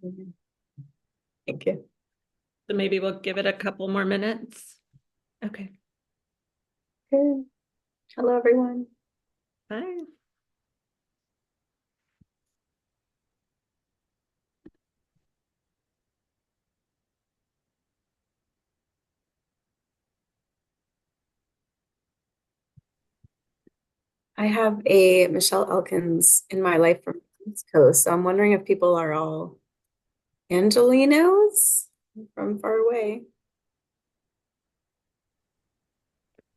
Thank you. So maybe we'll give it a couple more minutes. Okay, Good. Hello, everyone. bye. I have a Michelle Elkins in my life from the East Coast, so I'm wondering if people are all Angelinos from far away.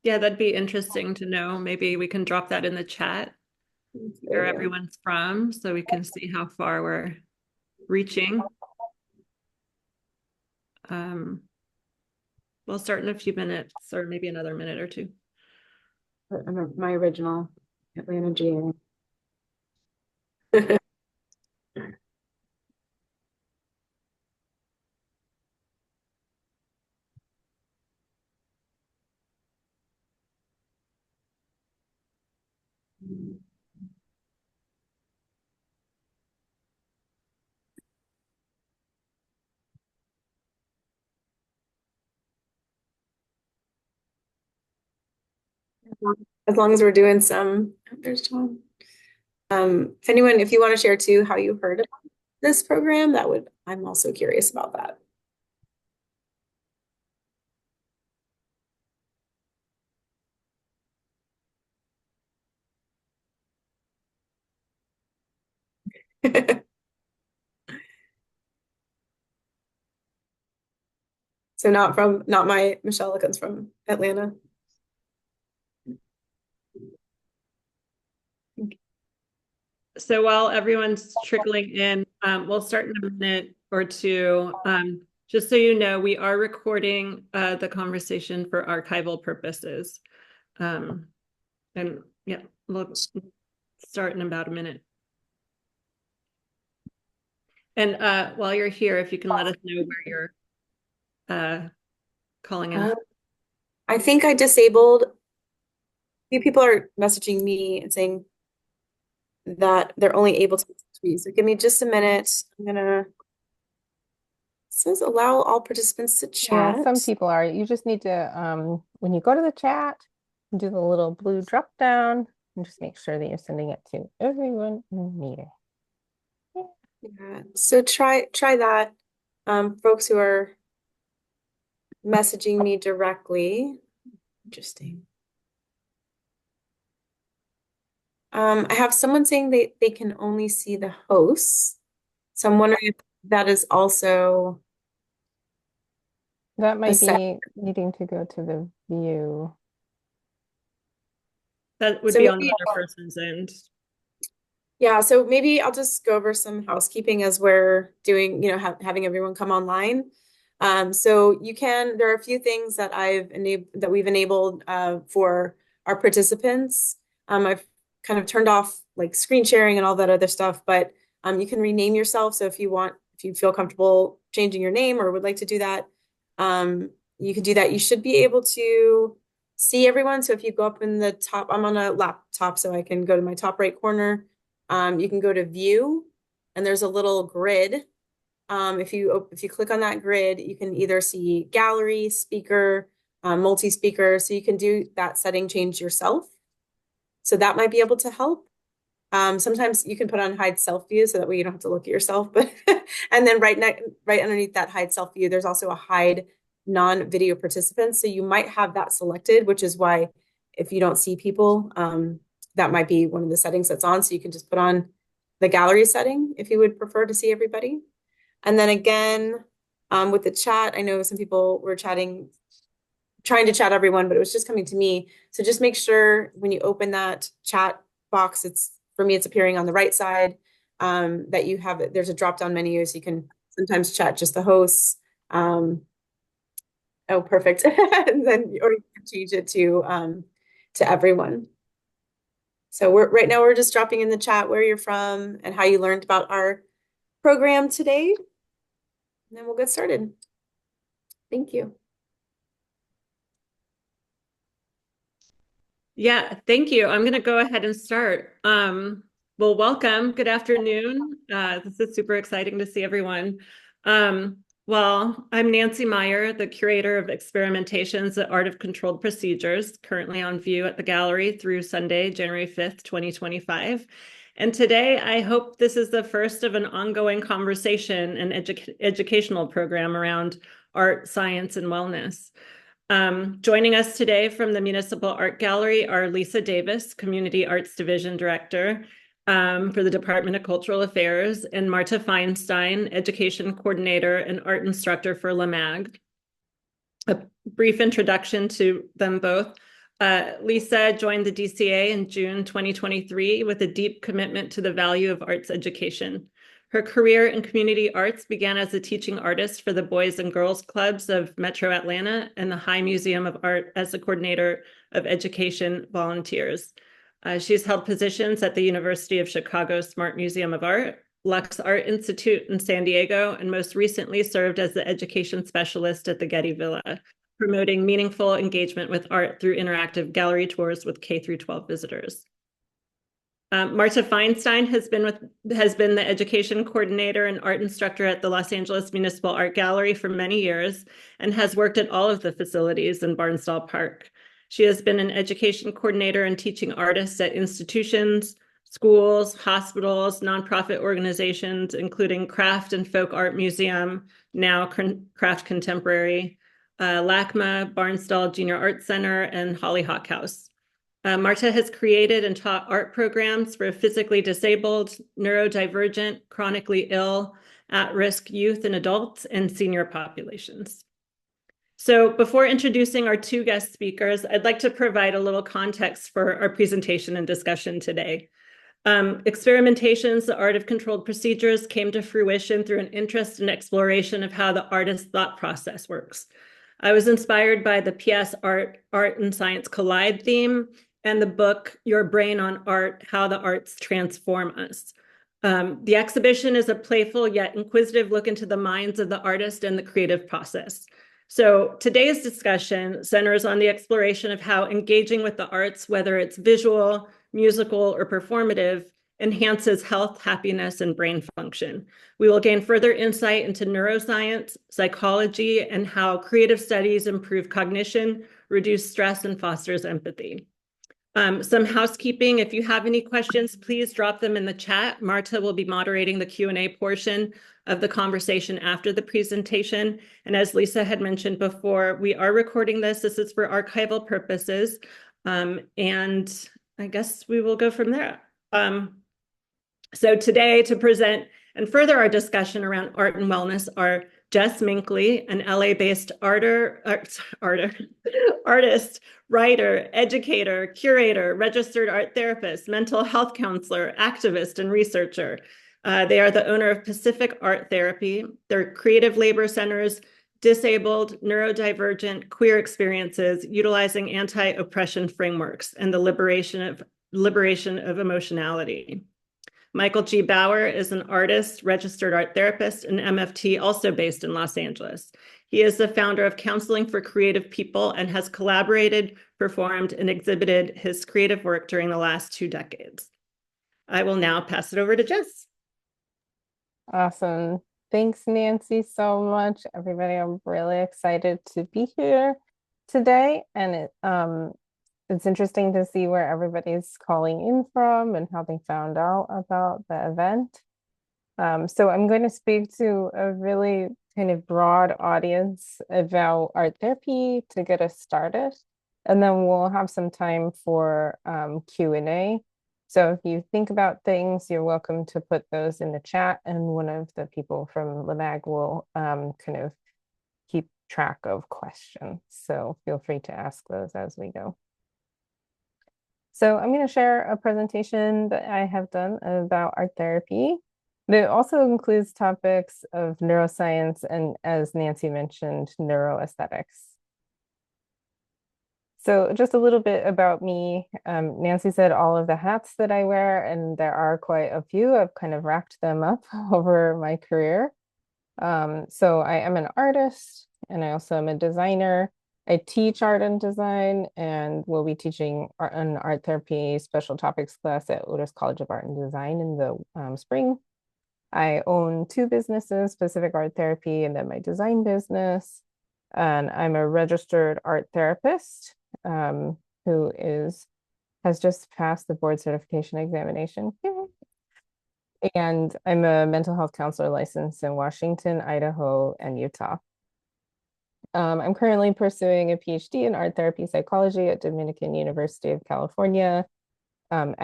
Yeah, that'd be interesting to know. Maybe we can drop that in the chat That's a good where idea. everyone's from so we can see how far we're reaching. Um, we'll start in a few minutes or maybe another minute or two. I'm my original Atlanta GA. As long as we're doing some, oh, there's John. If you want to share too how you heard about this program, I'm also curious about that. So not my Michelle Elkins from Atlanta. So while everyone's trickling in, we'll start in a minute or two. Just so you know, we are recording the conversation for archival purposes. Um, and yeah, we'll start in about a minute. And while you're here, if you can let us know where you're uh, calling in Uh, from. I think I disabled. A few people are messaging me and saying that they're only able to message me. So give me just a minute. It says allow all participants to Yeah, some chat. people are. You just need to, when you go to the chat, do the little blue drop down and just make sure that you're sending it to everyone in the meeting. Yeah. Yeah. So try that. Folks who are messaging me directly. Interesting. I have someone saying they can only see the hosts. So I'm wondering if that is also That a might set. be needing to go to the view. That would So be on the maybe, other person's end. yeah, so maybe I'll just go over some housekeeping as we're doing, having everyone come online. So there are a few things that we've enabled for our participants. I've kind of turned off like screen sharing and all that other stuff, but you can rename yourself. So if you feel comfortable changing your name or would like to do that, um, you can do that. You should be able to see everyone. So if you go up in the top, I'm on a laptop, so I can go to my top right corner. You can go to view and there's a little grid. If you click on that grid, you can either see gallery, speaker, multi-speaker. So you can do that setting change yourself. So that might be able to help. Sometimes you can put on hide self view so that way you don't have to look at yourself. But and then right underneath that hide self view, there's also a hide non-video participants. So you might have that selected, which is why if you don't see people, that might be one of the settings that's on. So you can just put on the gallery setting if you would prefer to see everybody. And then again, with the chat, I know some people were trying to chat everyone, but it was just coming to me. So just make sure when you open that chat box, for me, it's appearing on the right side, that you have it. There's a drop down menu, so you can sometimes chat just the hosts. Oh, perfect. And then, or you can change it to everyone. So right now we're just dropping in the chat where you're from and how you learned about our program today. And then we'll get started. Thank you. Yeah, thank you. I'm going to go ahead and start. Well, welcome. Good afternoon. This is super exciting to see everyone. Well, I'm Nancy Meyer, the curator of experimentations at Art of Controlled Procedures, currently on view at the gallery through Sunday, January 5th, 2025. And today, I hope this is the first of an ongoing conversation and educational program around art, science, and wellness. Joining us today from the Municipal Art Gallery are Lisa Davis, Community Arts Division Director for the Department of Cultural Affairs, and Marta Feinstein, Education Coordinator and Art Instructor for LeMag. A brief introduction to them both. Lisa joined the DCA in June 2023 with a deep commitment to the value of arts education. Her career in community arts began as a teaching artist for the Boys and Girls Clubs of Metro Atlanta and the High Museum of Art as the coordinator of education volunteers. She's held positions at the University of Chicago Smart Museum of Art, Lux Art Institute in San Diego, and most recently served as the education specialist at the Getty Villa, promoting meaningful engagement with art through interactive gallery tours with K-12 visitors. Marta Feinstein has been the education coordinator and art instructor at the Los Angeles Municipal Art Gallery for many years and has worked at all of the facilities in Barnsdall Park. She has been an education coordinator and teaching artists at institutions, schools, hospitals, nonprofit organizations, including Craft and Folk Art Museum, now Craft Contemporary, LACMA, Barnsdall Junior Art Center, and Hollyhock House. Marta has created and taught art programs for physically disabled, neurodivergent, chronically ill, at-risk youth and adults, and senior populations. So before introducing our two guest speakers, I'd like to provide a little context for our presentation and discussion today. Experimentations, the art of controlled procedures, came to fruition through an interest and exploration of how the artist's thought process works. I was inspired by the PS Art and Science Collide theme and the book, Your Brain on Art, How the Arts Transform Us. The exhibition is a playful yet inquisitive look into the minds of the artist and the creative process. So today's discussion centers on the exploration of how engaging with the arts, whether it's visual, musical, or performative, enhances health, happiness, and brain function. We will gain further insight into neuroscience, psychology, and how creative studies improve cognition, reduce stress, and fosters empathy. Some housekeeping. If you have any questions, please drop them in the chat. Marta will be moderating the Q&A portion of the conversation after the presentation. And as Lisa had mentioned before, we are recording this. This is for archival purposes. And I guess we will go from there. So today, to present and further our discussion around art and wellness are Jess Minckley, an LA-based artist, writer, educator, curator, registered art therapist, mental health counselor, activist, and researcher. They are the owner of Pacific Art Therapy. They're creative labor centers, disabled, neurodivergent, queer experiences, utilizing anti-oppression frameworks and the liberation of emotionality. Michael G. Bauer is an artist, registered art therapist, and MFT, also based in Los Angeles. He is the founder of Counseling for Creative People and has collaborated, performed, and exhibited his creative work during the last 2 decades. I will now pass it over to Jess. Awesome. Thanks, Nancy, so much. Everybody, I'm really excited to be here today. And it's interesting to see where everybody's calling in from and how they found out about the event. So I'm going to speak to a really kind of broad audience about art therapy to get us started. And then we'll have some time for Q&A. So if you think about things, you're welcome to put those in the chat, and one of the people from LeMag will kind of keep track of questions. So feel free to ask those as we go. So I'm going to share a presentation that I have done about art therapy. It also includes topics of neuroscience and, as Nancy mentioned, neuroaesthetics. So just a little bit about me. Nancy said all of the hats that I wear, and there are quite a few. I've kind of racked them up over my career. So I am an artist, and I also am a designer. I teach art and design and will be teaching an art therapy special topics class at Otis College of Art and Design in the spring. I own two businesses, Pacific Art Therapy and then my design business. And I'm a registered art therapist who has just passed the board certification examination. And I'm a mental health counselor licensed in Washington, Idaho, and Utah. I'm currently pursuing a PhD in art therapy psychology at Dominican University of California. I'm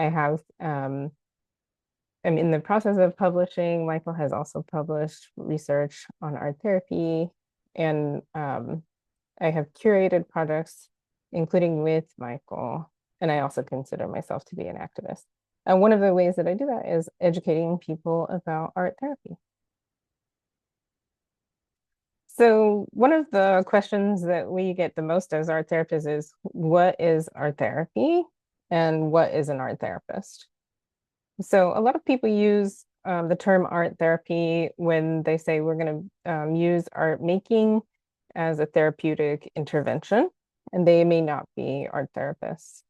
in the process of publishing. Michael has also published research on art therapy, and I have curated projects, including with Michael, and I also consider myself to be an activist. And one of the ways that I do that is educating people about art therapy. So one of the questions that we get the most as art therapists is, what is art therapy and what is an art therapist? So a lot of people use the term art therapy when they say we're going to use art making as a therapeutic intervention, and they may not be art therapists.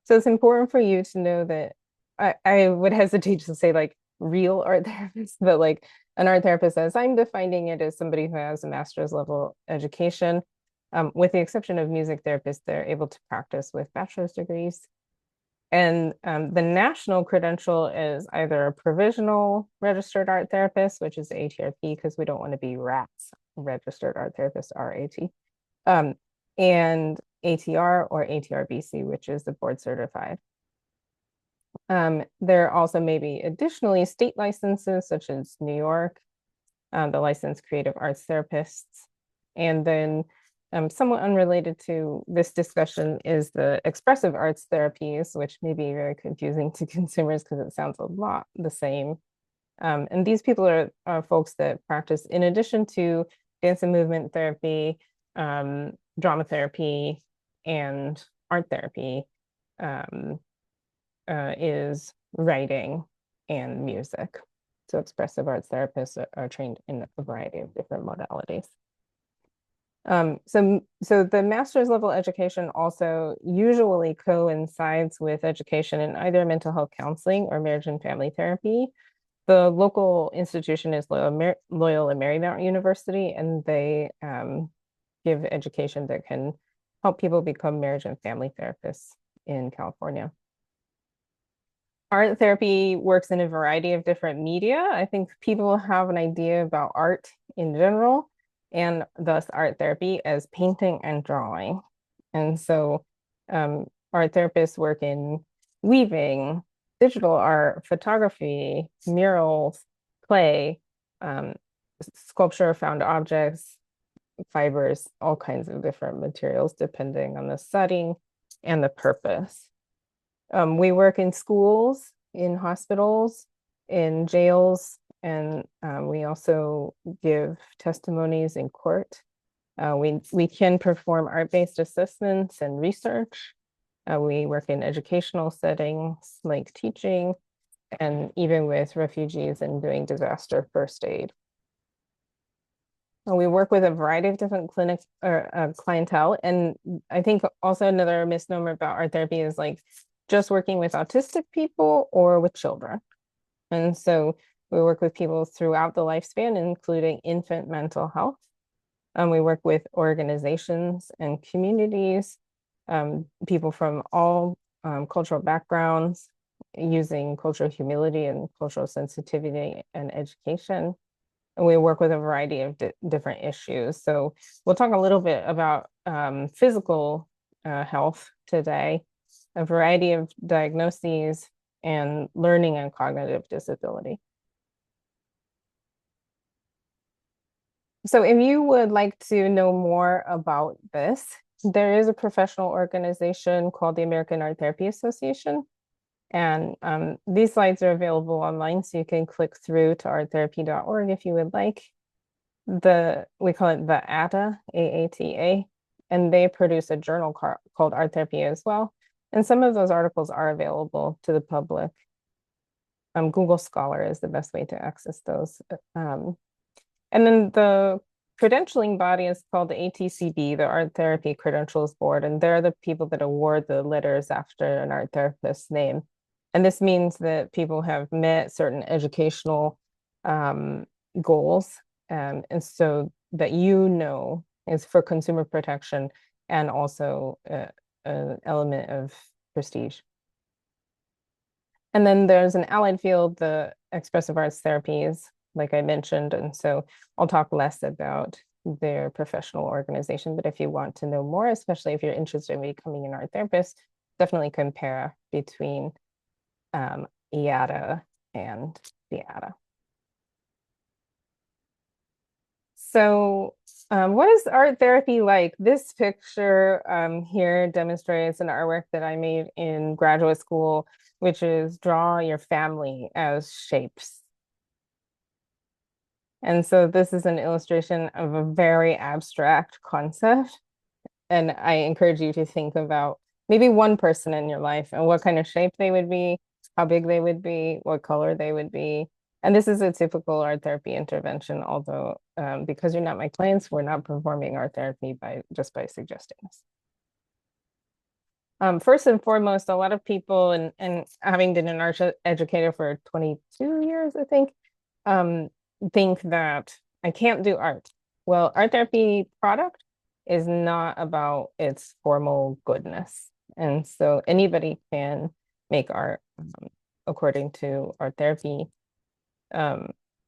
So it's important for you to know that I would hesitate to say like real art therapists, but like an art therapist, as I'm defining it, as somebody who has a master's level education. With the exception of music therapists, they're able to practice with bachelor's degrees. And the national credential is either a provisional registered art therapist, which is ATRP, because we don't want to be RATs, registered art therapist, RAT, and ATR or ATRBC, which is the board certified. There also may be additionally state licenses, such as New York, the licensed creative arts therapists. And then somewhat unrelated to this discussion is the expressive arts therapies, which may be very confusing to consumers because it sounds a lot the same. And these people are folks that practice, in addition to dance and movement therapy, drama therapy, and art therapy, is writing and music. So expressive arts therapists are trained in a variety of different modalities. So the master's level education also usually coincides with education in either mental health counseling or marriage and family therapy. The local institution is Loyola Marymount University, and they give education that can help people become marriage and family therapists in California. Art therapy works in a variety of different media. I think people have an idea about art in general, and thus art therapy as painting and drawing. And so art therapists work in weaving, digital art, photography, murals, clay, sculpture, found objects, fibers, all kinds of different materials depending on the setting and the purpose. We work in schools, in hospitals, in jails, and we also give testimonies in court. We can perform art-based assessments and research. We work in educational settings like teaching, and even with refugees and doing disaster first aid. We work with a variety of different clinics or clientele. And I think also another misnomer about art therapy is like just working with autistic people or with children. And so we work with people throughout the lifespan, including infant mental health. We work with organizations and communities, people from all cultural backgrounds, using cultural humility and cultural sensitivity and education. And we work with a variety of different issues. So we'll talk a little bit about physical health today, a variety of diagnoses, and learning and cognitive disability. So if you would like to know more about this, there is a professional organization called the American Art Therapy Association. And these slides are available online, so you can click through to arttherapy.org if you would like. We call it the ATA, AATA, and they produce a journal called Art Therapy as well. And some of those articles are available to the public. Google Scholar is the best way to access those. And then the credentialing body is called the ATCB, the Art Therapy Credentials Board, and they're the people that award the letters after an art therapist's name. And this means that people have met certain educational goals, and so that is for consumer protection and also an element of prestige. And then there's an allied field, the expressive arts therapies, like I mentioned. And so I'll talk less about their professional organization. But if you want to know more, especially if you're interested in becoming an art therapist, definitely compare between IATA and IATA. So what is art therapy like? This picture here demonstrates an artwork that I made in graduate school, which is draw your family as shapes. And so this is an illustration of a very abstract concept. And I encourage you to think about maybe one person in your life and what kind of shape they would be, how big they would be, what color they would be. And this is a typical art therapy intervention, although because you're not my clients, we're not performing art therapy just by suggesting this. First and foremost, a lot of people, and having been an art educator for 22 years, I think that I can't do art. Well, art therapy product is not about its formal goodness. And so anybody can make art according to art therapy.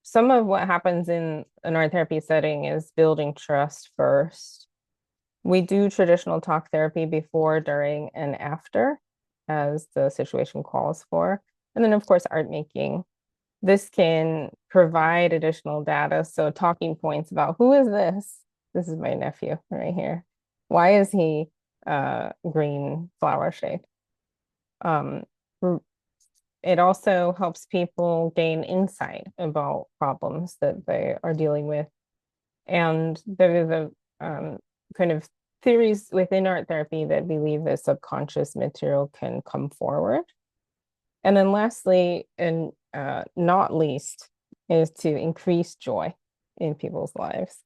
Some of what happens in an art therapy setting is building trust first. We do traditional talk therapy before, during, and after, as the situation calls for. And then, of course, art making. This can provide additional data. So talking points about who is this? This is my nephew right here. Why is he green flower shaped? It also helps people gain insight about problems that they are dealing with. And there is a kind of theories within art therapy that believe that subconscious material can come forward. And then lastly, and not least, is to increase joy in people's lives.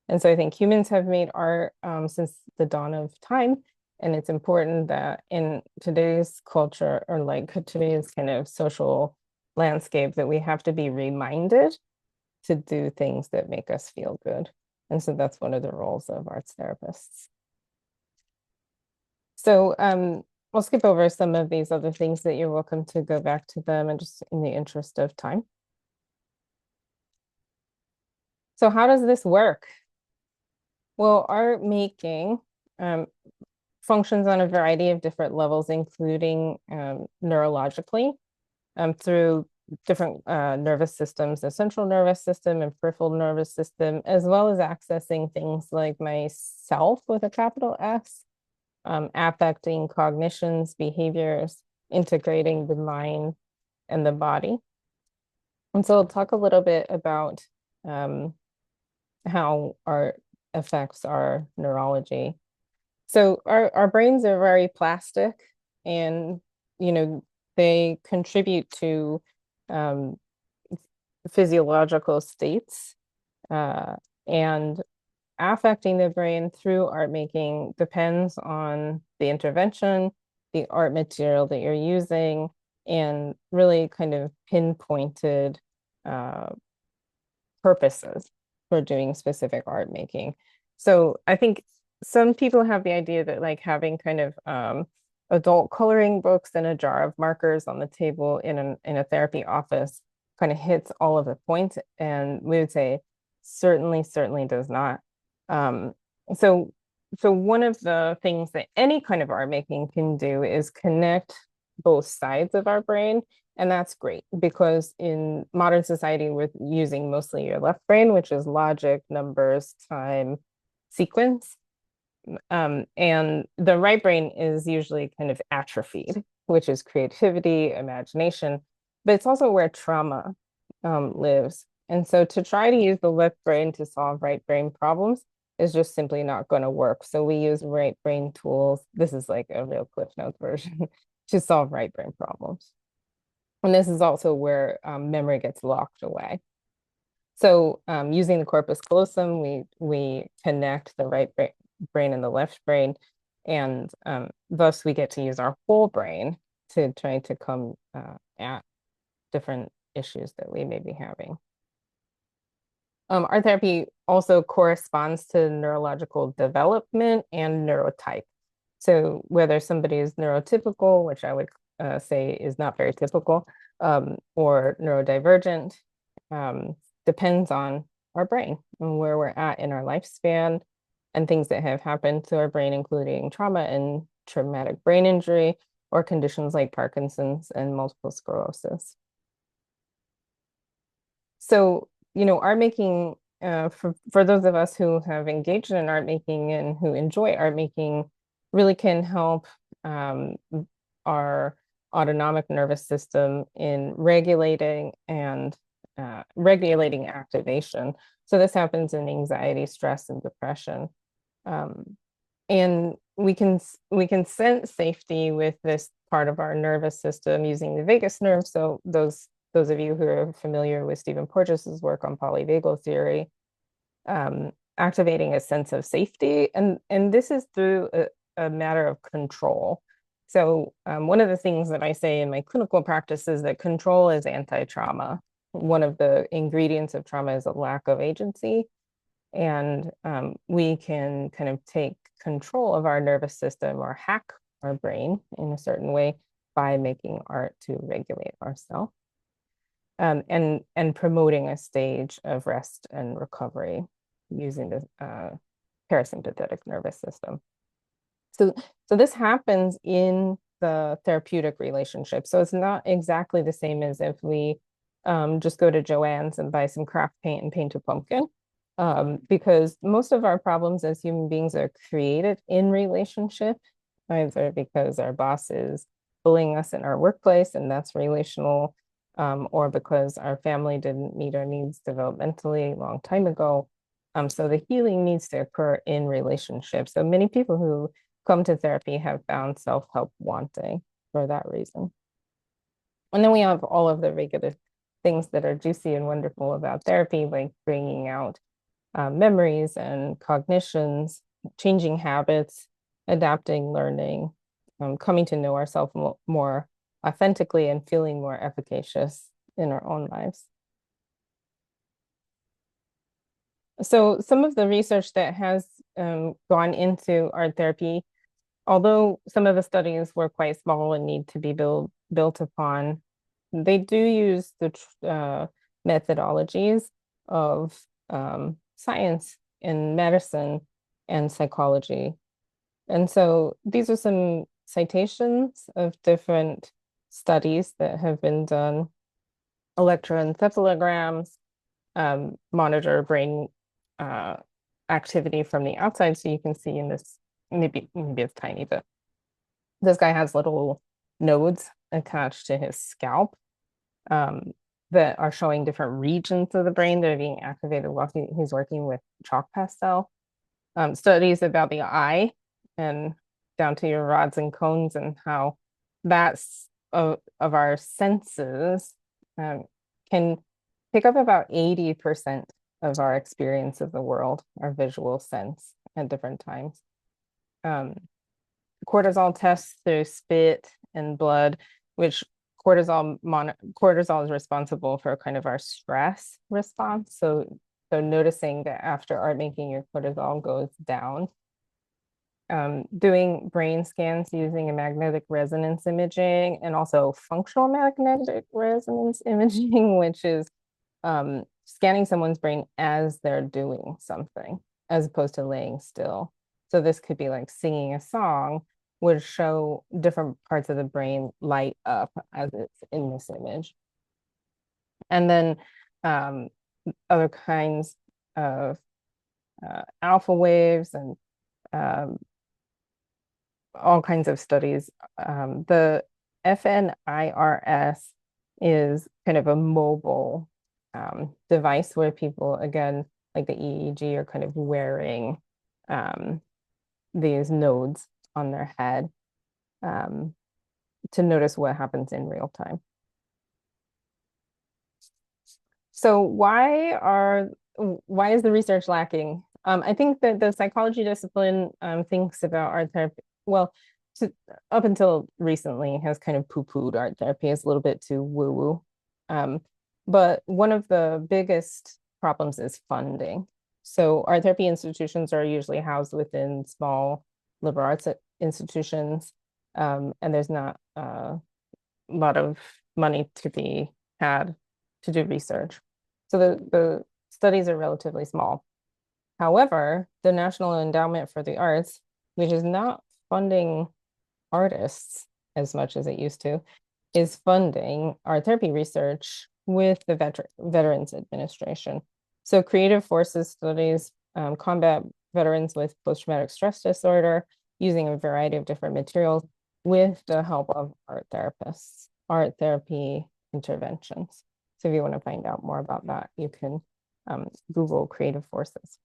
And so I think humans have made art since the dawn of time. And it's important that in today's culture, or like today's kind of social landscape, that we have to be reminded to do things that make us feel good. And so that's one of the roles of arts therapists. So I'll skip over some of these other things that you're welcome to go back to them, and just in the interest of time. So how does this work? Well, art making functions on a variety of different levels, including neurologically through different nervous systems, the central nervous system and peripheral nervous system, as well as accessing things like myself with a capital S, affecting cognitions, behaviors, integrating the mind and the body. And so I'll talk a little bit about how art affects our neurology. So our brains are very plastic, and they contribute to physiological states, and affecting the brain through art making depends on the intervention, the art material that you're using, and really kind of pinpointed purposes for doing specific art making. So I think some people have the idea that like having kind of adult coloring books and a jar of markers on the table in a therapy office kind of hits all of the points, and we would say certainly does not. So one of the things that any kind of art making can do is connect both sides of our brain. And that's great because in modern society, we're using mostly your left brain, which is logic, numbers, time, sequence. And the right brain is usually kind of atrophied, which is creativity, imagination, but it's also where trauma lives. And so to try to use the left brain to solve right brain problems is just simply not going to work. So we use right brain tools. This is like a real Cliff Notes version to solve right brain problems. And this is also where memory gets locked away. So using the corpus callosum, we connect the right brain and the left brain, and thus we get to use our whole brain to try to come at different issues that we may be having. Art therapy also corresponds to neurological development and neurotype. So whether somebody is neurotypical, which I would say is not very typical, or neurodivergent, depends on our brain and where we're at in our lifespan and things that have happened to our brain, including trauma and traumatic brain injury or conditions like Parkinson's and multiple sclerosis. So, art making, for those of us who have engaged in art making and who enjoy art making, really can help our autonomic nervous system in regulating activation. So this happens in anxiety, stress, and depression. And we can sense safety with this part of our nervous system using the vagus nerve. So those of you who are familiar with Stephen Porges's work on polyvagal theory, activating a sense of safety, and this is through a matter of control. So one of the things that I say in my clinical practice is that control is anti-trauma. One of the ingredients of trauma is a lack of agency, and we can kind of take control of our nervous system or hack our brain in a certain way by making art to regulate ourselves. And promoting a stage of rest and recovery using the parasympathetic nervous system. So this happens in the therapeutic relationship. So it's not exactly the same as if we just go to Joann's and buy some craft paint and paint a pumpkin. Because most of our problems as human beings are created in relationship, either because our boss is bullying us in our workplace and that's relational, or because our family didn't meet our needs developmentally a long time ago. So the healing needs to occur in relationships. So many people who come to therapy have found self-help wanting for that reason. And then we have all of the regular things that are juicy and wonderful about therapy, like bringing out memories and cognitions, changing habits, adapting, learning, coming to know ourselves more authentically and feeling more efficacious in our own lives. So some of the research that has gone into art therapy, although some of the studies were quite small and need to be built upon, they do use the methodologies of science and medicine and psychology. And so these are some citations of different studies that have been done. Electroencephalograms monitor brain activity from the outside. So you can see in this, maybe it's tiny, but this guy has little nodes attached to his scalp that are showing different regions of the brain that are being activated while he's working with chalk pastel. Studies about the eye and down to your rods and cones and how that's of our senses can pick up about 80% of our experience of the world, our visual sense at different times. Cortisol tests through spit and blood, which cortisol is responsible for kind of our stress response. So noticing that after art making, your cortisol goes down. Doing brain scans using a magnetic resonance imaging and also functional magnetic resonance imaging, which is scanning someone's brain as they're doing something, as opposed to laying still. So this could be like singing a song would show different parts of the brain light up as it's in this image. And then other kinds of alpha waves and all kinds of studies. The FNIRS is kind of a mobile device where people, again, like the EEG, are kind of wearing these nodes on their head to notice what happens in real time. So why is the research lacking? I think that the psychology discipline thinks about art therapy. Well, to, up until recently, has kind of poo-pooed art therapy as a little bit too woo-woo. Um, but one of the biggest problems is funding. So art therapy institutions are usually housed within small liberal arts institutions, and there's not a lot of money to be had to do research. So the studies are relatively small. However, the National Endowment for the Arts, which is not funding artists as much as it used to, is funding art therapy research with the Veterans Administration. So creative forces studies combat veterans with post-traumatic stress disorder using a variety of different materials with the help of art therapists, art therapy interventions. So if you want to find out more about that, you can Google creative forces.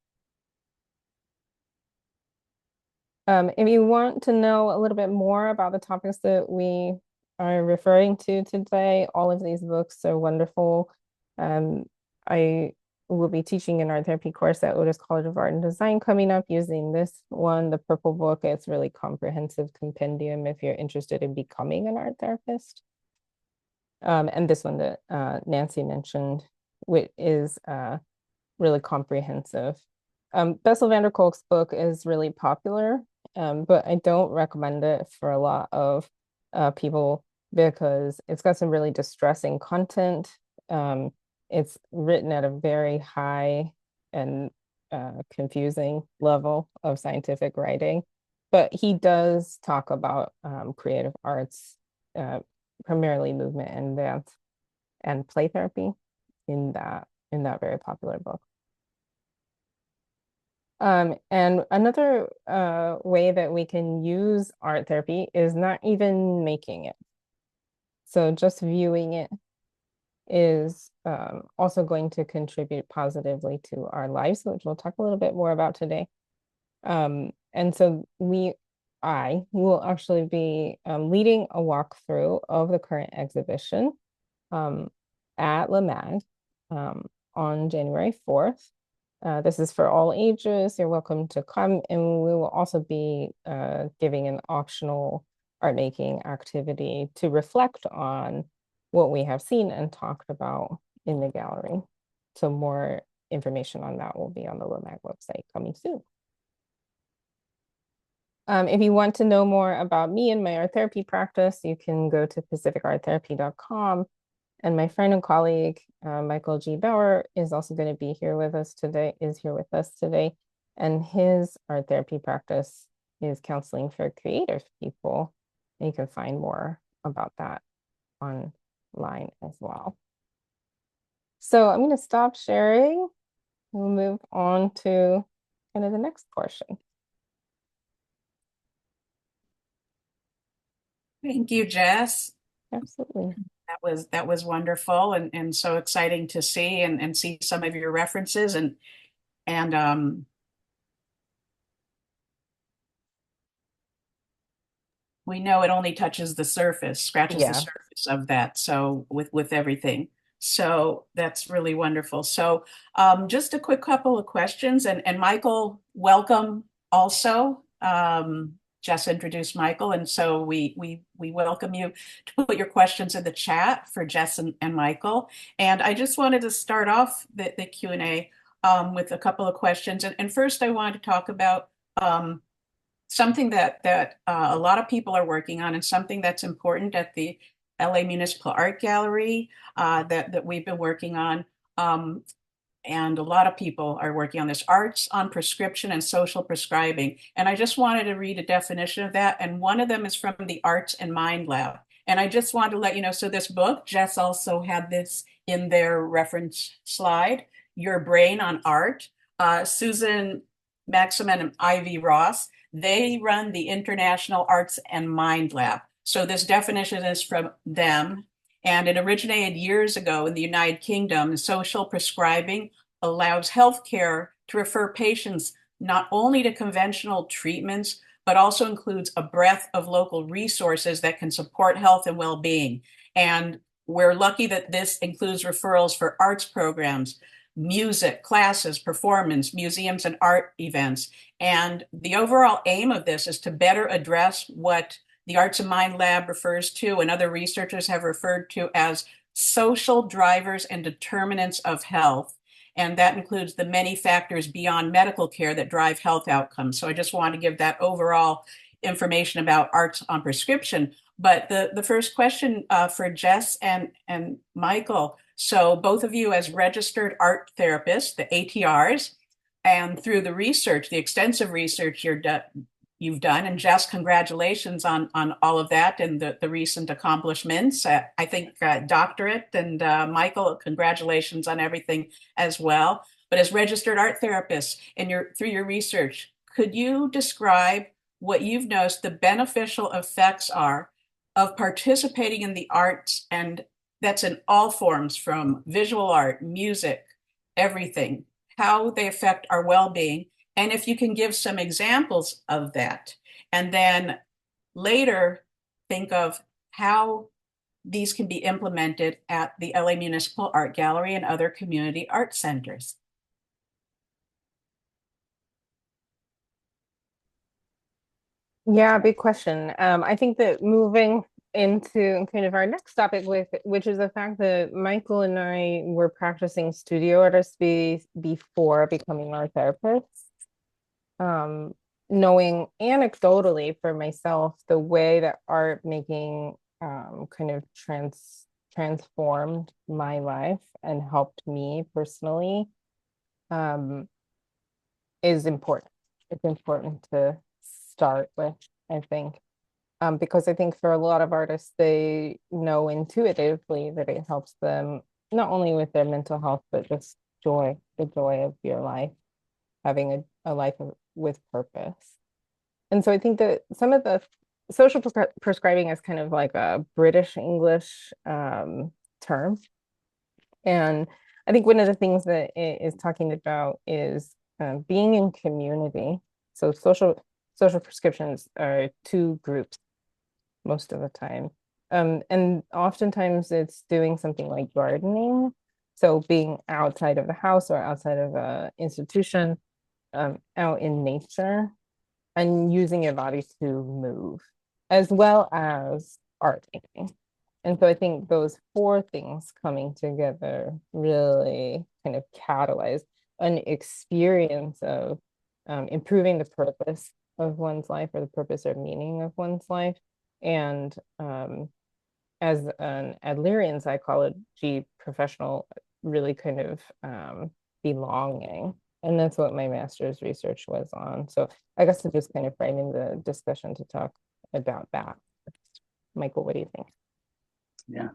If you want to know a little bit more about the topics that we are referring to today, all of these books are wonderful. I will be teaching an art therapy course at Otis College of Art and Design coming up using this one, the Purple Book. It's really comprehensive compendium if you're interested in becoming an art therapist. And this one that Nancy mentioned, which is really comprehensive. Bessel van der Kolk's book is really popular, but I don't recommend it for a lot of people because it's got some really distressing content. It's written at a very high and confusing level of scientific writing, but he does talk about creative arts, primarily movement and dance and play therapy in that very popular book. And another way that we can use art therapy is not even making it. So just viewing it is also going to contribute positively to our lives, which we'll talk a little bit more about today. And so I will actually be leading a walkthrough of the current exhibition at LeMag on January 4th. This is for all ages. You're welcome to come, and we will also be giving an optional art making activity to reflect on what we have seen and talked about in the gallery. So more information on that will be on the LeMag website coming soon. If you want to know more about me and my art therapy practice, you can go to pacificarttherapy.com. And my friend and colleague, Michael G. Bauer, is also going to be here with us today, And his art therapy practice is counseling for creative people. And you can find more about that online as well. So I'm going to stop sharing. We'll move on to kind of the next portion. Thank you, Jess. Absolutely. That was wonderful and so exciting to see and see some of your references and we know it only touches the surface, scratches the surface of that. So with everything. So that's really wonderful. So just a quick couple of questions and Michael, welcome also. Jess introduced Michael, and so we welcome you to put your questions in the chat for Jess and Michael. And I just wanted to start off the Q&A with a couple of questions. And first, I wanted to talk about something that a lot of people are working on, and something that's important at the LA Municipal Art Gallery that we've been working on. And a lot of people are working on this, arts on prescription and social prescribing. And I just wanted to read a definition of that. And one of them is from the Arts and Mind Lab. And I just wanted to let you know, so this book, Jess also had this in their reference slide, Your Brain on Art. Susan Maximin and Ivy Ross, they run the International Arts and Mind Lab. So this definition is from them. And it originated years ago in the United Kingdom. Social prescribing allows healthcare to refer patients not only to conventional treatments, but also includes a breadth of local resources that can support health and well-being. And we're lucky that this includes referrals for arts programs, music, classes, performance, museums, and art events. And the overall aim of this is to better address what the Arts and Mind Lab refers to and other researchers have referred to as social drivers and determinants of health. And that includes the many factors beyond medical care that drive health outcomes. So I just want to give that overall information about arts on prescription. But the first question for Jess and Michael, so both of you as registered art therapists, the ATRs, and through the research, the extensive research you've done, and Jess, congratulations on all of that and the recent accomplishments. I think doctorate, and Michael, congratulations on everything as well. But as registered art therapists, through your research, could you describe what you've noticed the beneficial effects are of participating in the arts, and that's in all forms, from visual art, music, everything, how they affect our well-being, and if you can give some examples of that. And then later, think of how these can be implemented at the LA Municipal Art Gallery and other community art centers. Yeah, big question. I think that moving into kind of our next topic, which is the fact that Michael and I were practicing studio artists before becoming art therapists. Knowing anecdotally for myself the way that art making kind of transformed my life and helped me personally is important. It's important to start with, I think, because I think for a lot of artists, they know intuitively that it helps them not only with their mental health, but just joy, the joy of your life, having a life with purpose. And so I think that some of the social prescribing is kind of like a British English term. And I think one of the things that it is talking about is being in community. So social prescriptions are two groups most of the time. And oftentimes it's doing something like gardening. So being outside of the house or outside of an institution, out in nature and using your body to move, as well as art making. And so I think those four things coming together really kind of catalyze an experience of improving the purpose of one's life, or the purpose or meaning of one's life. And as an Adlerian psychology professional, really kind of belonging. And that's what my master's research was on. So I guess I'm just kind of framing the discussion to talk about that. Michael, what do you think? Yeah,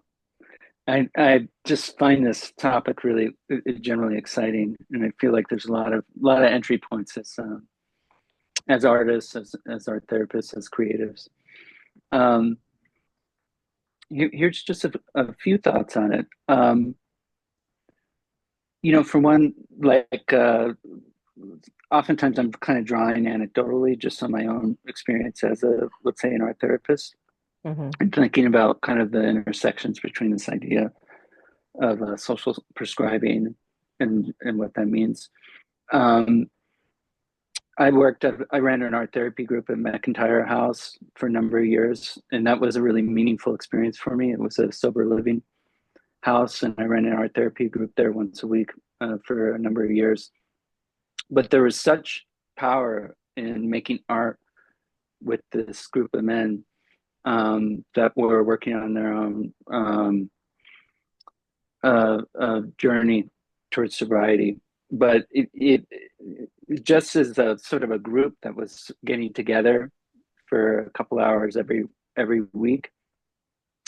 I just find this topic really generally exciting, and I feel like there's a lot of entry points as artists, as art therapists, as creatives. Here's just a few thoughts on it. For one, like oftentimes I'm kind of drawing anecdotally just on my own experience as let's say, an art therapist, and thinking about kind of the intersections between this idea of social prescribing and what that means. I ran an art therapy group at McIntyre House for a number of years, and that was a really meaningful experience for me. It was a sober living house, and I ran an art therapy group there once a week for a number of years. But there was such power in making art with this group of men that were working on their own journey towards sobriety. But it just as a sort of a group that was getting together for a couple hours every week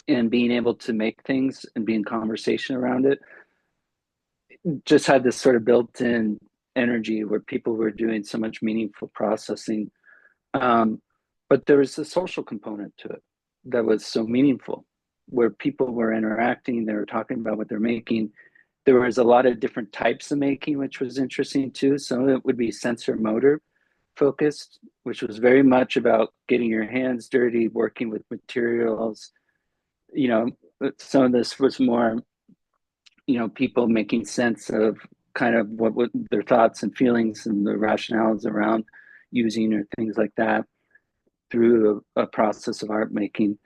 and being able to make things and be in conversation around it, just had this sort of built-in energy where people were doing so much meaningful processing. But there was a social component to it that was so meaningful, where people were interacting, they were talking about what they're making. There was a lot of different types of making, which was interesting too. Some of it would be sensor motor focused, which was very much about getting your hands dirty, working with materials, some of this was more, people making sense of kind of what their thoughts and feelings and the rationales around using or things like that through a process of art making.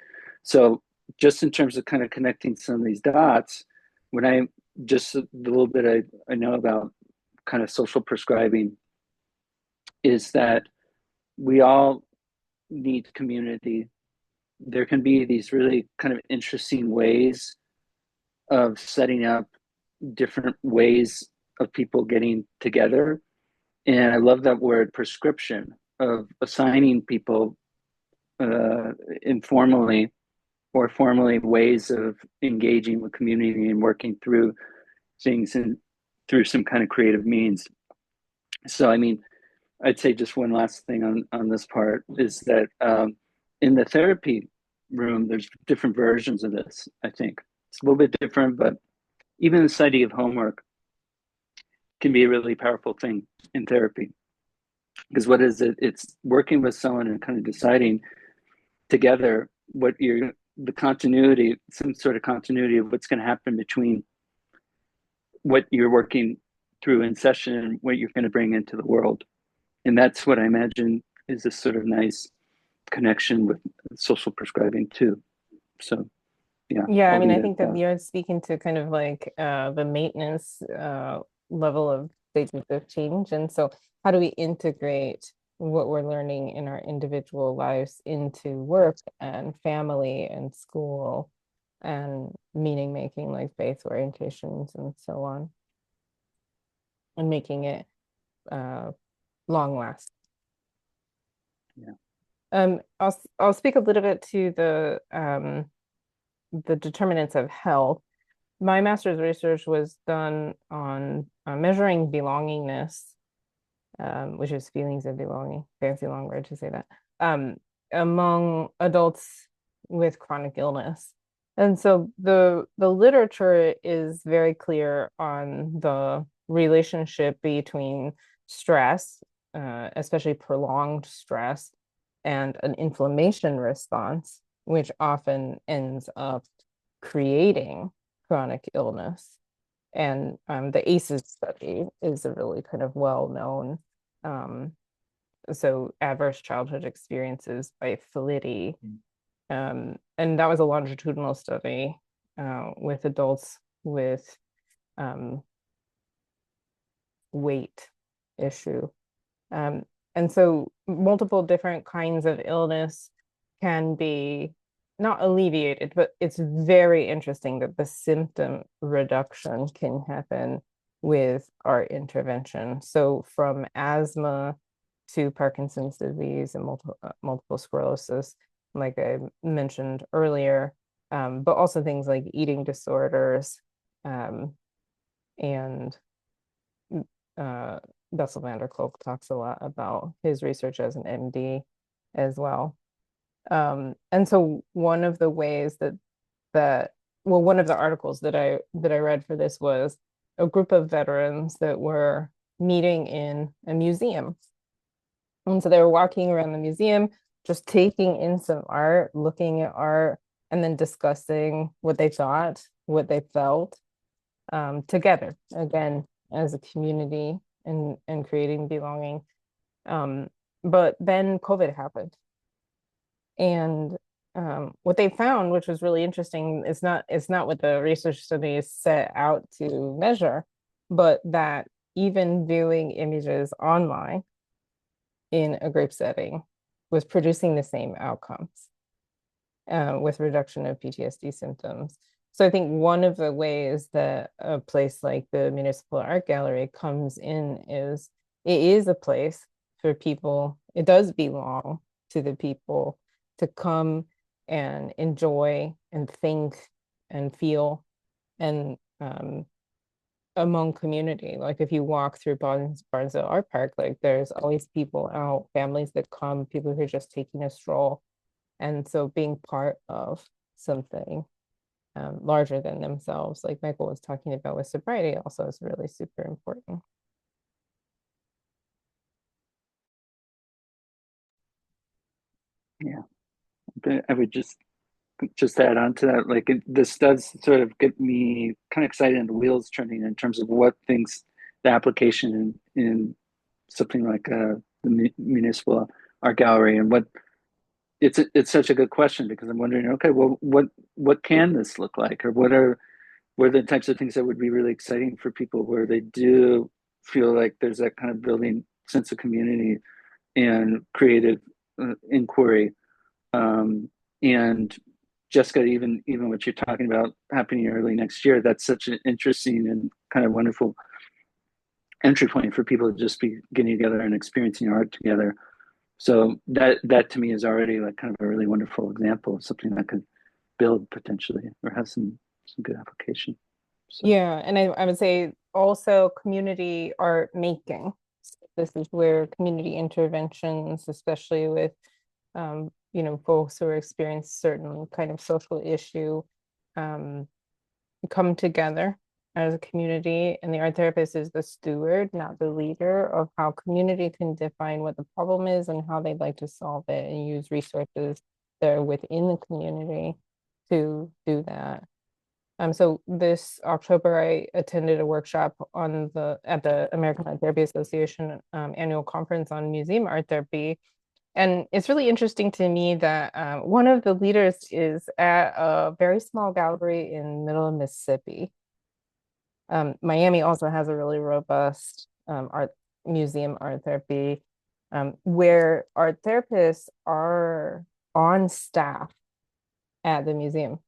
So just in terms of kind of connecting some of these dots, when I just the little bit I know about kind of social prescribing is that we all need community. There can be these really kind of interesting ways of setting up different ways of people getting together. And I love that word prescription of assigning people informally or formally ways of engaging with community and working through things and through some kind of creative means. So, I mean, I'd say just one last thing on this part is that in the therapy room, there's different versions of this, I think. It's a little bit different, but even this idea of homework can be a really powerful thing in therapy. Because what is it? It's working with someone and kind of deciding together what the continuity, some sort of continuity of what's going to happen between what you're working through in session and what you're going to bring into the world. And that's what I imagine is this sort of nice connection with social prescribing too. So Yeah, I I'll mean, leave I it think at that that. you're speaking to kind of like the maintenance level of stages of change. And so how do we integrate what we're learning in our individual lives into work and family and school and meaning making, like faith orientations and so on, and making it long lasting. Yeah. I'll speak a little bit to the determinants of health. My master's research was done on measuring belongingness, which is feelings of belonging, fancy long word to say that, among adults with chronic illness. And so the literature is very clear on the relationship between stress, especially prolonged stress, and an inflammation response, which often ends up creating chronic illness. And the ACEs study is a really kind of well-known, so adverse childhood experiences by Felitti. And that was a longitudinal study with adults with weight issue. And so multiple different kinds of illness can be not alleviated, but it's very interesting that the symptom reduction can happen with our intervention. So from asthma to Parkinson's disease and multiple sclerosis, like I mentioned earlier, but also things like eating disorders, and Bessel van der Kolk talks a lot about his research as an MD as well. And so one of the ways one of the articles that I read for this was a group of veterans that were meeting in a museum. And so they were walking around the museum, just taking in some art, looking at art, and then discussing what they thought, what they felt, together, again, as a community and creating belonging. But then COVID happened. And what they found, which was really interesting, it's not what the research studies set out to measure, but that even viewing images online in a group setting was producing the same outcomes with reduction of PTSD symptoms. So I think one of the ways that a place like the Municipal Art Gallery comes in is it is a place for people, it does belong to the people to come and enjoy and think and feel, and among community. Like if you walk through Barnesville Art Park, like there's always people out, families that come, people who are just taking a stroll. And so being part of something larger than themselves, like Michael was talking about with sobriety, also is really super important. Yeah, but I would just just add on to that, like this does sort of get me kind of excited and the wheels turning in terms of what things the application in something like the municipal art gallery and what it's such a good question because I'm wondering, okay, well, what can this look like, or what are the types of things that would be really exciting for people where they do feel like there's that kind of building sense of community and creative inquiry. And Jessica, even what you're talking about happening early next year, that's such an interesting and kind of wonderful entry point for people to just be getting together and experiencing art together. So that to me is already like kind of a really wonderful example of something that could build potentially or have some good application. So Yeah, and I would say also community art making. So this is where community interventions, especially with folks who are experiencing certain kind of social issue, um, come together as a community, and the art therapist is the steward, not the leader, of how community can define what the problem is and how they'd like to solve it, and use resources that are within the community to do that. So this October, I attended a workshop at the American Art Therapy Association annual conference on museum art therapy. And it's really interesting to me that one of the leaders is at a very small gallery in middle of Mississippi. Miami also has a really robust art therapy, where art therapists are on staff at the museum.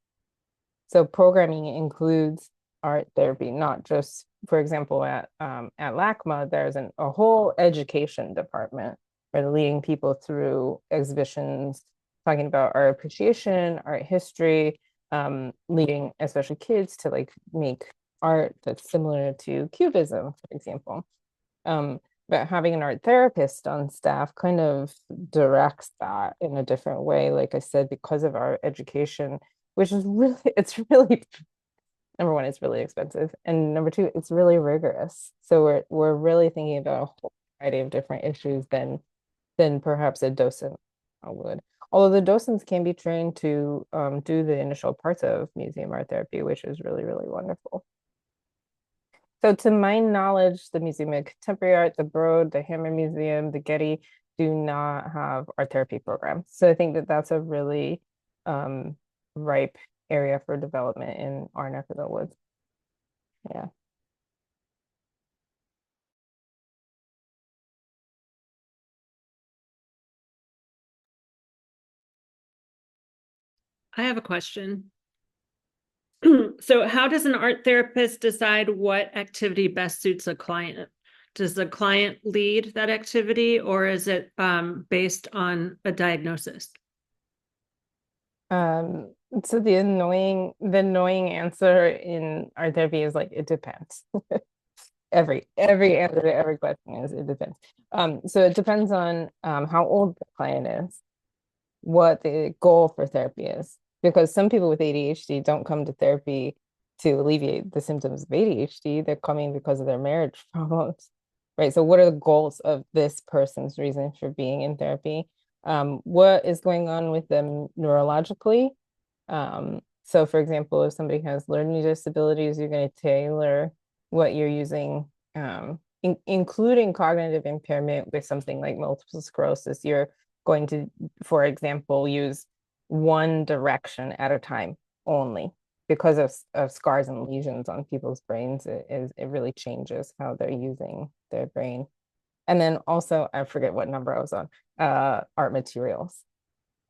So programming includes art therapy, not just, for example, at LACMA, there's a whole education department where they're leading people through exhibitions, talking about art appreciation, art history, leading especially kids to like make art that's similar to Cubism, for example. But having an art therapist on staff kind of directs that in a different way, like I said, because of our education, which is really, it's really, number one, it's really expensive. And number two, it's really rigorous. So we're really thinking about a whole variety of different issues than perhaps a docent would. Although the docents can be trained to do the initial parts of museum art therapy, which is really, really wonderful. So to my knowledge, the Museum of Contemporary Art, the Broad, the Hammer Museum, the Getty do not have art therapy programs. So I think that that's a really ripe area for development in our neck of the woods. Yeah. I have a question. So how does an art therapist decide what activity best suits a client? Does the client lead that activity, or is it based on a diagnosis? So the annoying answer in art therapy is like, it depends. Every answer to every question is it depends. So it depends on how old the client is, what the goal for therapy is. Because some people with ADHD don't come to therapy to alleviate the symptoms of ADHD. They're coming because of their marriage problems, right? So what are the goals of this person's reason for being in therapy? What is going on with them neurologically? So for example, if somebody has learning disabilities, you're going to tailor what you're using, including cognitive impairment with something like multiple sclerosis. You're going to, for example, use one direction at a time only because of scars and lesions on people's brains. It really changes how they're using their brain. And then also, I forget what number I was on, art materials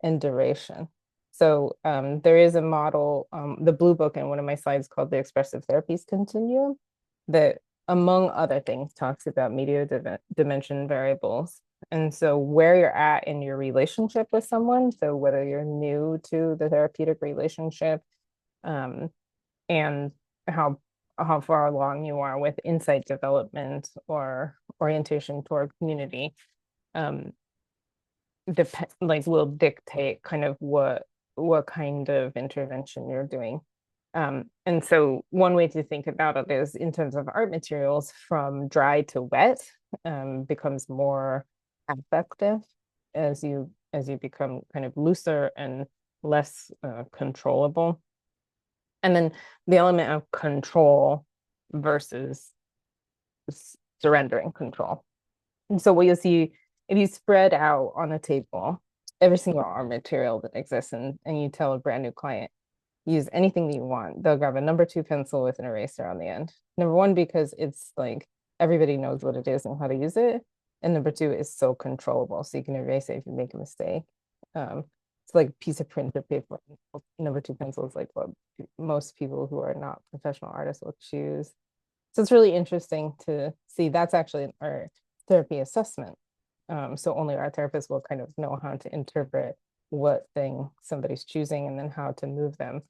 and duration. So there is a model, the blue book in one of my slides called the Expressive Therapies Continuum, that among other things talks about media dimension variables. And so where you're at in your relationship with someone, so whether you're new to the therapeutic relationship, and how far along you are with insight development or orientation toward community, will dictate kind of what kind of intervention you're doing. And so one way to think about it is in terms of art materials, from dry to wet becomes more effective as you become kind of looser and less controllable. And then the element of control versus surrendering control. And so what you'll see, if you spread out on a table every single art material that exists, and you tell a brand new client, use anything that you want, they'll grab a number 2 pencil with an eraser on the end. Number 1, because it's like everybody knows what it is and how to use it. And number 2, is so controllable. So you can erase it if you make a mistake. It's like a piece of printed paper. Number 2 pencil is like what most people who are not professional artists will choose. So it's really interesting to see. That's actually an art therapy assessment. So only art therapists will kind of know how to interpret what thing somebody's choosing and then how to move them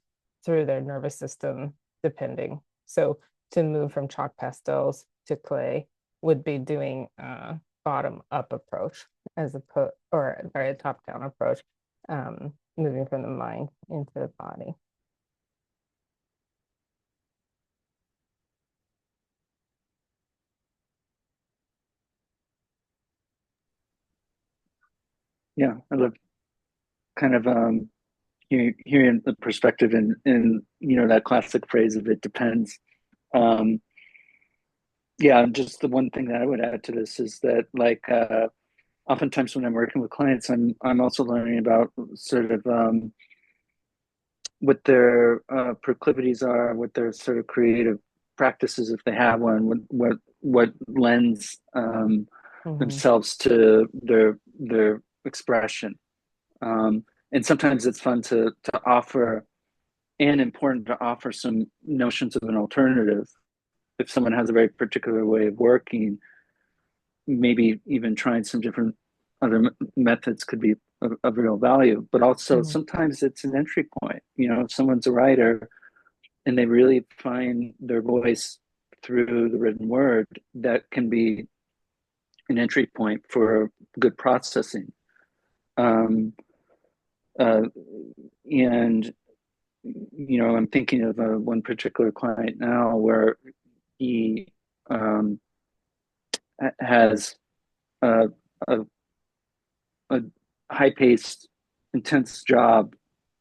through their nervous system, depending. So to move from chalk pastels to clay would be doing a bottom up approach as a or a top down approach, moving from the mind into the body. Yeah, I love kind of hearing the perspective in that classic phrase of "it depends." Um, yeah, just the one thing that I would add to this is that oftentimes when I'm working with clients, I'm also learning about sort of what their proclivities are, what their sort of creative practices, if they have one, what lends themselves to their expression. And sometimes it's fun to offer and important to offer some notions of an alternative. If someone has a very particular way of working, maybe even trying some different other methods could be of real value. But also sometimes it's an entry point. If someone's a writer and they really find their voice through the written word, that can be an entry point for good processing. And I'm thinking of one particular client now where he has a, a, a high-paced, intense job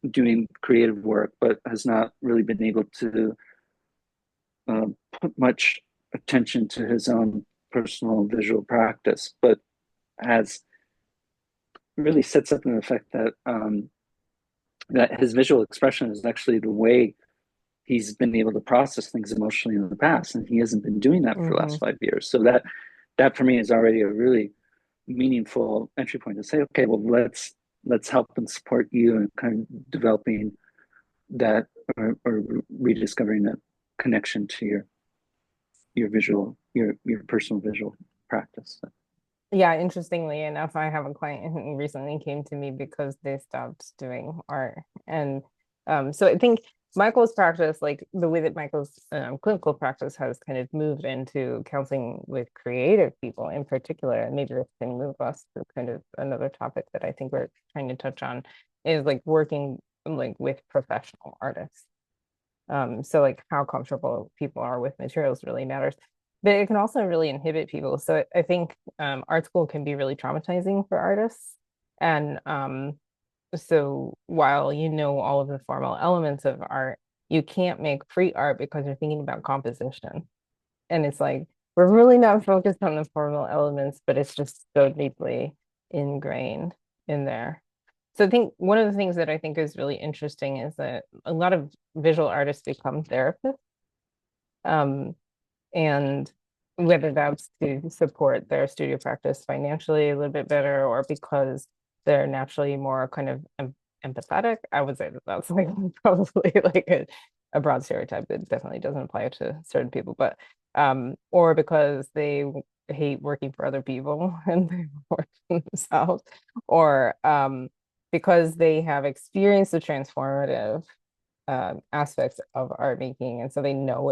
doing creative work, but has not really been able to put much attention to his own personal visual practice, but has really sets up an effect that his visual expression is actually the way he's been able to process things emotionally in the past, and he hasn't been doing that for the last 5 years. So that for me is already a really meaningful entry point to say, okay, well, let's help and support you in kind of developing that or rediscovering that connection to your visual, your personal visual practice. Yeah, interestingly enough, I have a client who recently came to me because they stopped doing art. And so I think Michael's practice, like the way that Michael's clinical practice has kind of moved into counseling with creative people in particular, and maybe this can move us to kind of another topic that I think we're trying to touch on, is like working like with professional artists. So like how comfortable people are with materials really matters, but it can also really inhibit people. So I think art school can be really traumatizing for artists. And so while you know all of the formal elements of art, you can't make free art because you're thinking about composition. And it's like, we're really not focused on the formal elements, but it's just so deeply ingrained in there. So I think one of the things that I think is really interesting is that a lot of visual artists become therapists. And whether that's to support their studio practice financially a little bit better, or because they're naturally more kind of empathetic. I would say that that's like probably like a broad stereotype that definitely doesn't apply to certain people, but or because they hate working for other people and they work for themselves, or because they have experienced the transformative aspects of art making, and so they know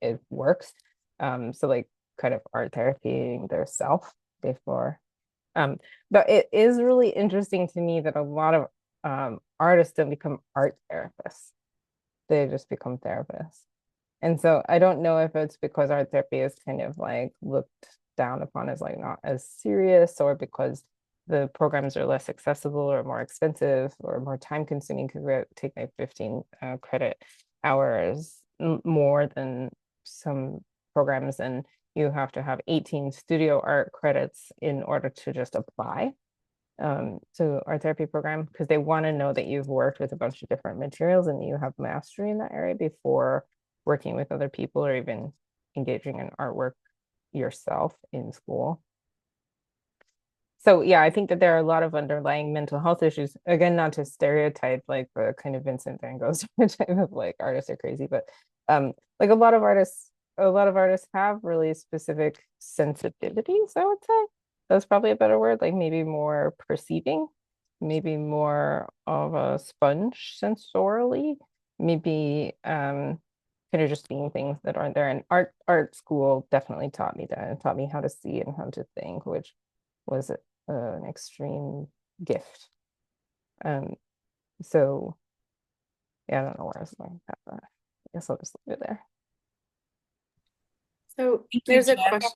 it works. So like kind of art therapy their self before. But it is really interesting to me that a lot of artists don't become art therapists. They just become therapists. And so I don't know if it's because art therapy is kind of like looked down upon as like not as serious, or because the programs are less accessible or more expensive or more time consuming because we take like 15 credit hours more than some programs, and you have to have 18 studio art credits in order to just apply to art therapy program, because they want to know that you've worked with a bunch of different materials and you have mastery in that area before working with other people or even engaging in artwork yourself in school. So yeah, I think that there are a lot of underlying mental health issues. Again, not to stereotype like the kind of Vincent van Gogh stereotype of like artists are crazy, but like a lot of artists have really specific sensitivities, I would say. That's probably a better word, like maybe more perceiving, maybe more of a sponge sensorily, maybe kind of just seeing things that aren't there. And art school definitely taught me that and taught me how to see and how to think, which was an extreme gift. Um, so yeah, I don't know where I was going with that. I guess I'll just leave it there. So Thank you, there's a Jeff. question.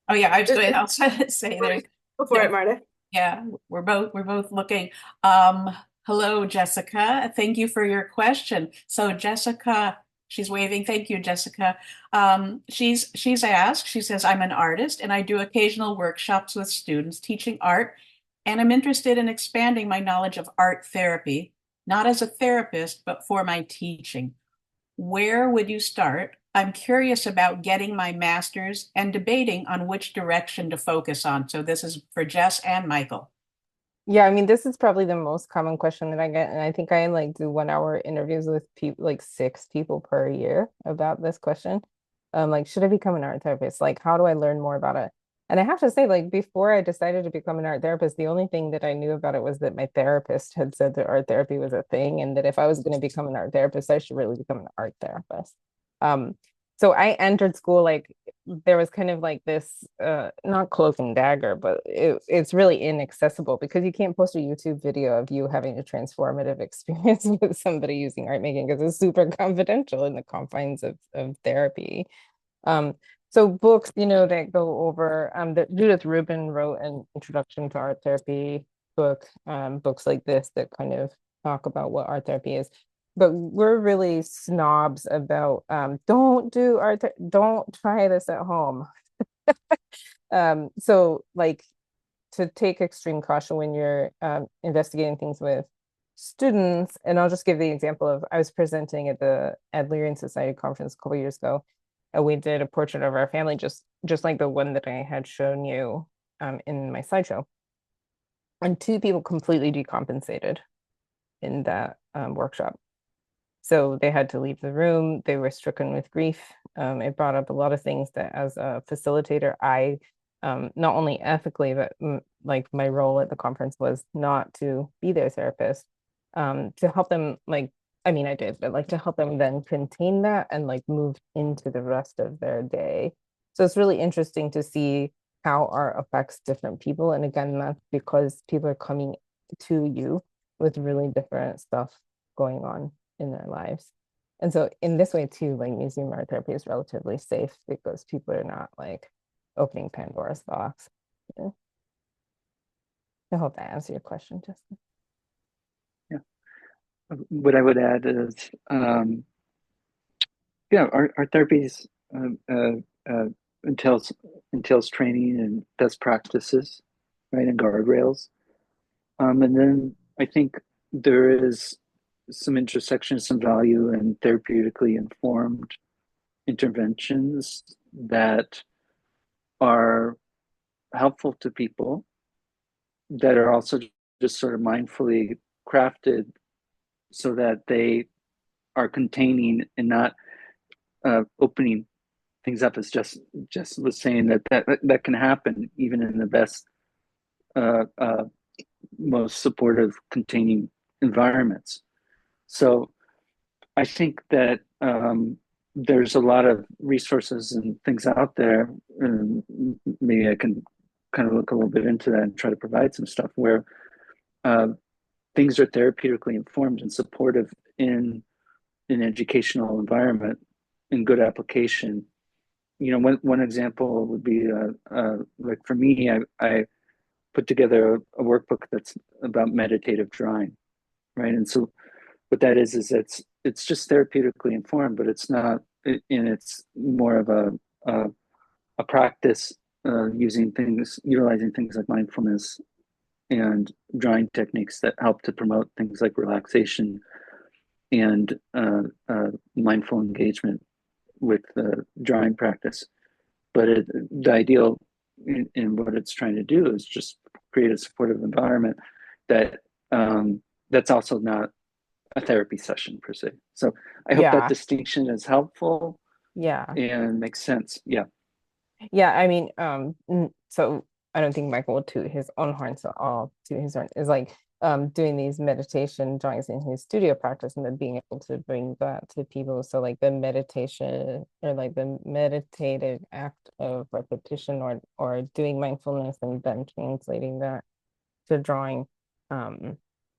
Oh yeah, I was Just going to say there's go for it, Marta. yeah, we're both looking. Hello, Jessica. Thank you for your question. So Jessica, she's waving. Thank you, Jessica. She's asked, she says, I'm an artist and I do occasional workshops with students teaching art, and I'm interested in expanding my knowledge of art therapy, not as a therapist, but for my teaching. Where would you start? I'm curious about getting my master's and debating on which direction to focus on. So this is for Jess and Michael. Yeah, I mean, this is probably the most common question that I get, and I think I like do 1 hour interviews with people, like 6 people per year about this question. Like, should I become an art therapist? Like, how do I learn more about it? And I have to say, like, before I decided to become an art therapist, the only thing that I knew about it was that my therapist had said that art therapy was a thing, and that if I was going to become an art therapist, I should really become an art therapist. Um, so I entered school like there was kind of like this not cloak and dagger, but it's really inaccessible because you can't post a YouTube video of you having a transformative experience with somebody using art making because it's super confidential in the confines of therapy. um so books, you know, that go over that Judith Rubin wrote an introduction to art therapy book, books like this that kind of talk about what art therapy is. But we're really snobs about don't do don't try this at home. So like to take extreme caution when you're investigating things with students. And I'll just give the example of I was presenting at the Adlerian Society conference a couple years ago, and we did a portrait of our family, just like the one that I had shown you in my slideshow. And 2 people completely decompensated in that workshop. So they had to leave the room. They were stricken with grief. It brought up a lot of things that as a facilitator, I not only ethically, but like my role at the conference was not to be their therapist, to help them like, I mean, I did, but like to help them then contain that and like move into the rest of their day. So it's really interesting to see how art affects different people. And again, that's because people are coming to you with really different stuff going on in their lives. And so in this way too, like museum art therapy is relatively safe because people are not like opening Pandora's box. Yeah. I hope that answers your question, Justin. Yeah. What I would add is, yeah, art therapies entails training and best practices, right, and guardrails. And then I think there is some intersection, some value in therapeutically informed interventions that are helpful to people that are also just sort of mindfully crafted so that they are containing and not opening things up. As just was saying, that can happen even in the best uh, uh, most supportive containing environments. So I think that there's a lot of resources and things out there, and maybe I can kind of look a little bit into that and try to provide some stuff where uh, things are therapeutically informed and supportive in an educational environment in good application. You know, one example would be like for me, I put together a workbook that's about meditative drawing, right? And so what that is it's just therapeutically informed, but it's not, and it's more of a practice utilizing things like mindfulness and drawing techniques that help to promote things like relaxation and mindful engagement with the drawing practice. But the ideal in what it's trying to do is just create a supportive environment that that's also not a therapy session per se. So I hope that Yeah. distinction is helpful Yeah. and makes sense. Yeah. Yeah, I mean, so I don't think Michael will toot his own horn, so I'll toot his horn. Is like doing these meditation drawings in his studio practice and then being able to bring that to people. So like the meditation or like the meditative act of repetition or doing mindfulness and then translating that to drawing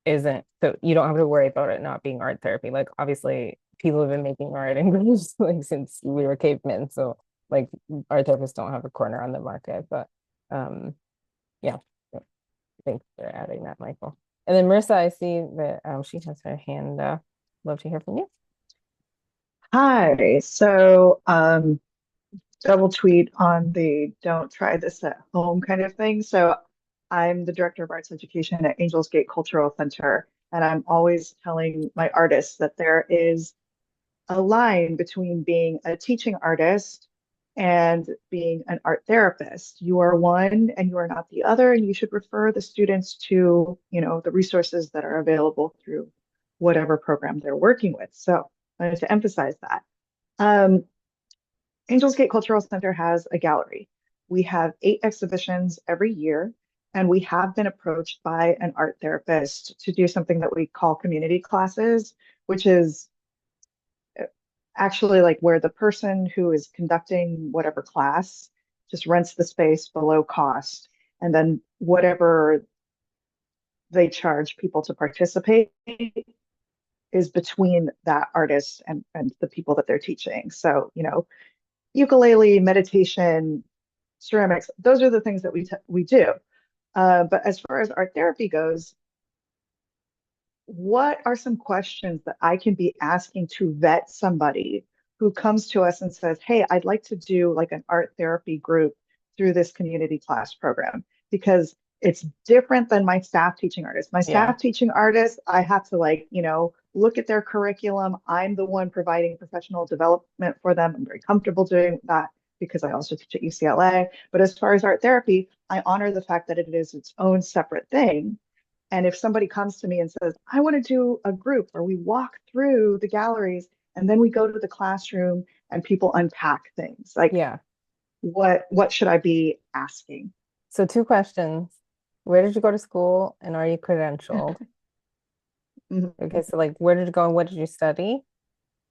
isn't, so you don't have to worry about it not being art therapy. Like obviously people have been making art in groups like since we were cavemen, so like art therapists don't have a corner on the market, but yeah, thanks for adding that, Michael. And then Marissa, I see that she has her hand up. Love to hear from you. Hi. So, double tweet on the don't try this at home kind of thing. So, I'm the director of arts education at Angels Gate Cultural Center, and I'm always telling my artists that there is a line between being a teaching artist and being an art therapist. You are one and you are not the other, and you should refer the students to, the resources that are available through whatever program they're working with. So I wanted to emphasize that. Um, Angels Gate Cultural Center has a gallery. We have 8 exhibitions every year, and we have been approached by an art therapist to do something that we call community classes, which is actually like where the person who is conducting whatever class just rents the space below cost, and then whatever they charge people to participate is between that artist and the people that they're teaching. So, ukulele, meditation, ceramics, those are the things that we do. But as far as art therapy goes, what are some questions that I can be asking to vet somebody who comes to us and says, "Hey, I'd like to do like an art therapy group through this community class program," because it's different than my staff teaching artists. My Yeah. staff teaching artists, I have to look at their curriculum. I'm the one providing professional development for them. I'm very comfortable doing that because I also teach at UCLA. But as far as art therapy, I honor the fact that it is its own separate thing. And if somebody comes to me and says, "I want to do a group where we walk through the galleries and then we go to the classroom and people unpack things," like Yeah. what should I be asking? So 2 questions. Where did you go to school and are you credentialed? Okay, so like where did you go and what did you study?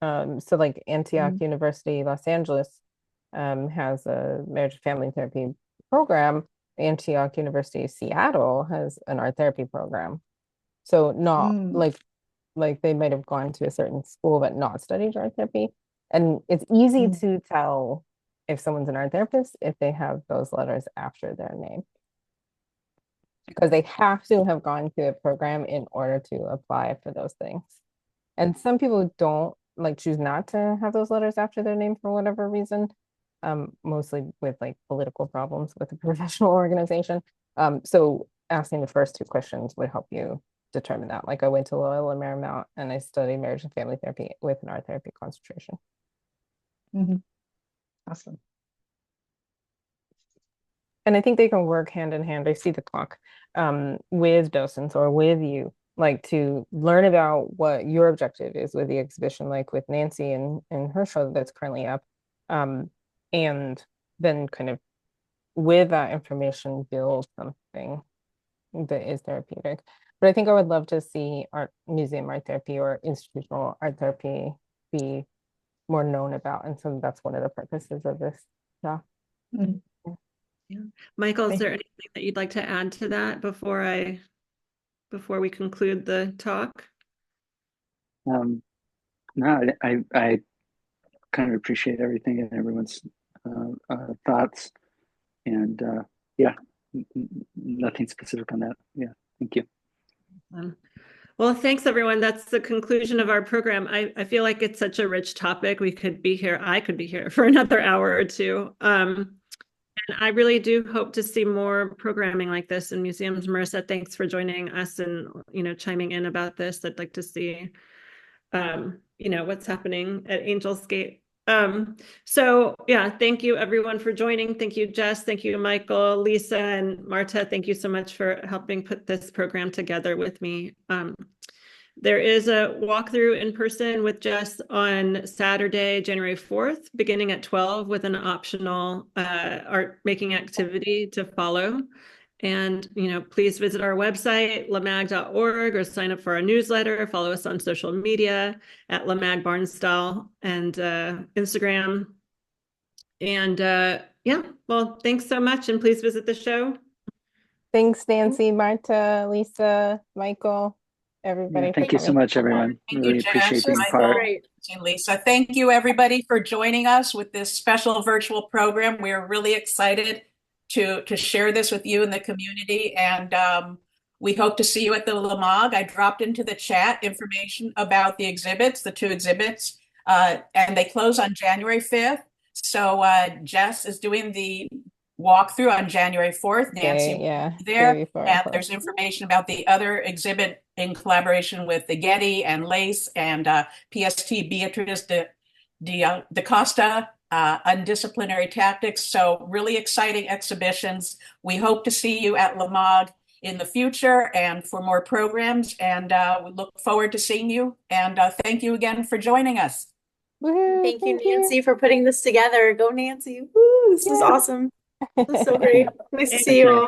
So like Antioch Mhm. University, Los Angeles, has a marriage and family therapy program. Antioch University, Seattle has an art therapy program. So not Mm, like they might have gone to a certain school but not studied art therapy. And it's easy mm, to tell if someone's an art therapist if they have those letters after their name, because they have to have gone to a program in order to apply for those things. And some people don't like choose not to have those letters after their name for whatever reason, mostly with like political problems with a professional organization. So asking the first 2 questions would help you determine that. Like I went to Loyola Marymount and I studied marriage and family therapy with an art therapy concentration. mhm. Awesome. And I think they can work hand in hand. I see the clock, with docents or with you, like to learn about what your objective is with the exhibition, like with Nancy and her show that's currently up. And then kind of with that information, build something that is therapeutic. But I think I would love to see art museum art therapy or institutional art therapy be more known about. And so that's one of the purposes of this. Yeah. Mm, Yeah. Michael, is thank there you. anything that you'd like to add to that before we conclude the talk? No, I kind of appreciate everything and everyone's thoughts, and yeah, nothing specific on that. Yeah, thank you. Well, thanks everyone. That's the conclusion of our program. I feel like it's such a rich topic. I could be here for another hour or two. And I really do hope to see more programming like this in museums. Marissa, thanks for joining us and chiming in about this. I'd like to see what's happening at Angels Gate. So yeah, thank you everyone for joining. Thank you, Jess. Thank you, Michael, Lisa, and Marta. Thank you so much for helping put this program together with me. There is a walkthrough in person with Jess on Saturday, January 4th, beginning at 12 with an optional art making activity to follow. And, please visit our website, lamag.org, or sign up for our newsletter. Follow us on social media at Lamag Barnstall and Instagram. And yeah, well, thanks so much. And please visit the show. Thanks, Nancy, Marta, Lisa, Michael, everybody. Yeah, thank you so much, everyone. Thank Really you, Jess, appreciate being Michael, part. Great. and Lisa. Thank you, everybody, for joining us with this special virtual program. We're really excited to share this with you in the community, and we hope to see you at the Lamag. I dropped into the chat information about the exhibits, the 2 exhibits, and they close on January 5th. So Jess is doing the walkthrough on January 4th. Nancy yeah, there, and there's information about the other exhibit in collaboration with the Getty and Lace and PST Beatrice de Costa, Undisciplinary Tactics. So really exciting exhibitions. We hope to see you at Lamag in the future and for more programs. And we look forward to seeing you. And thank you again for joining us. Thank you, Nancy, for putting this together. Go, Nancy. Woo, this is awesome. This is so great. Nice to see you all.